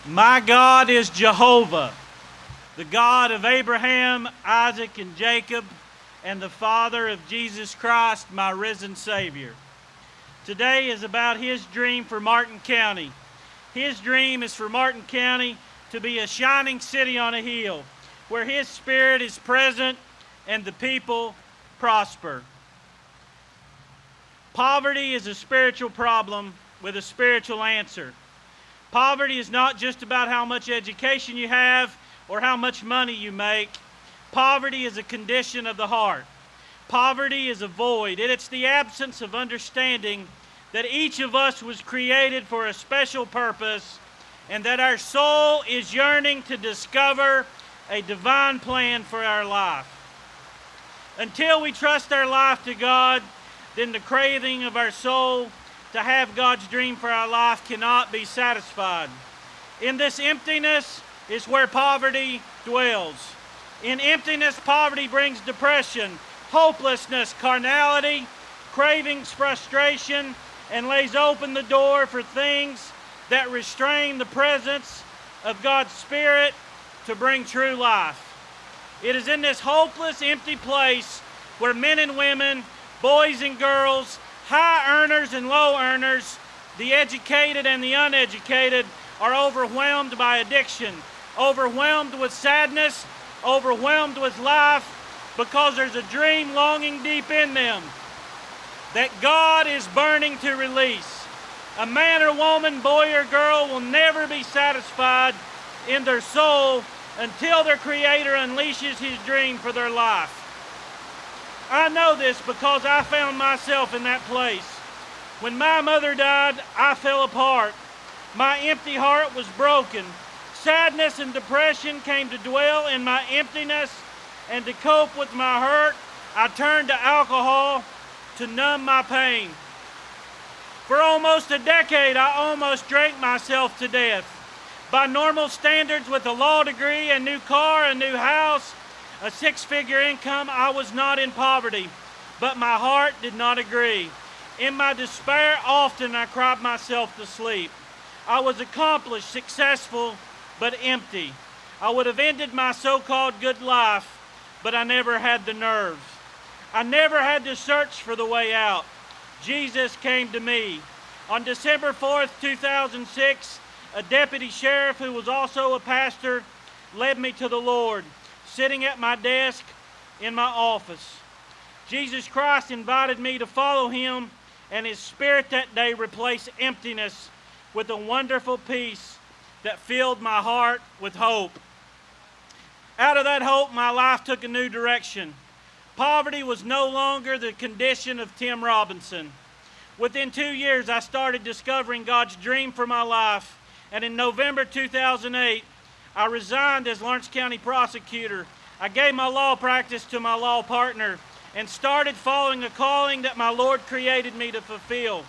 My God is Jehovah, the God of Abraham, Isaac, and Jacob, and the Father of Jesus Christ, my risen Savior. Today is about his dream for Martin County. His dream is for Martin County to be a shining city on a hill, where his Spirit is present and the people prosper. Poverty is a spiritual problem with a spiritual answer. Poverty is not just about how much education you have or how much money you make. Poverty is a condition of the heart. Poverty is a void. It's the absence of understanding that each of us was created for a special purpose and that our soul is yearning to discover a divine plan for our life. Until we trust our life to God, then the craving of our soul to have God's dream for our life cannot be satisfied. In this emptiness is where poverty dwells. In emptiness, poverty brings depression, hopelessness, carnality, cravings, frustration, and lays open the door for things that restrain the presence of God's Spirit to bring true life. It is in this hopeless, empty place where men and women, boys and girls, high earners and low earners, the educated and the uneducated are overwhelmed by addiction, overwhelmed with sadness, overwhelmed with life, because there's a dream longing deep in them that God is burning to release. A man or woman, boy or girl will never be satisfied in their soul until their Creator unleashes His dream for their life. I know this because I found myself in that place. When my mother died, I fell apart. My empty heart was broken. Sadness and depression came to dwell in my emptiness, and to cope with my hurt, I turned to alcohol to numb my pain. For almost a decade, I almost drank myself to death. By normal standards, with a law degree, a new car, a new house, a six-figure income, I was not in poverty, but my heart did not agree. In my despair, often I cried myself to sleep. I was accomplished, successful, but empty. I would have ended my so-called good life, but I never had the nerve. I never had to search for the way out. Jesus came to me. On December 4th, 2006, a deputy sheriff who was also a pastor led me to the Lord, sitting at my desk in my office. Jesus Christ invited me to follow Him, and His Spirit that day replaced emptiness with a wonderful peace that filled my heart with hope. Out of that hope, my life took a new direction. Poverty was no longer the condition of Tim Robinson. Within 2 years, I started discovering God's dream for my life, and in November 2008, I resigned as Lawrence County prosecutor. I gave my law practice to my law partner and started following a calling that my Lord created me to fulfill.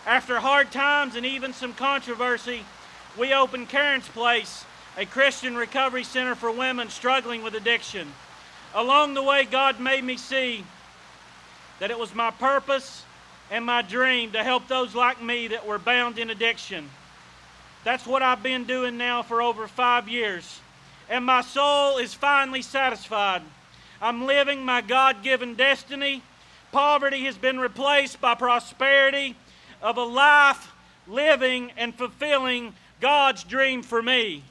After hard times and even some controversy, we opened Karen's Place, a Christian recovery center for women struggling with addiction. Along the way, God made me see that it was my purpose and my dream to help those like me that were bound in addiction. That's what I've been doing now for over 5 years, and my soul is finally satisfied. I'm living my God-given destiny. Poverty has been replaced by prosperity of a life living and fulfilling God's dream for me.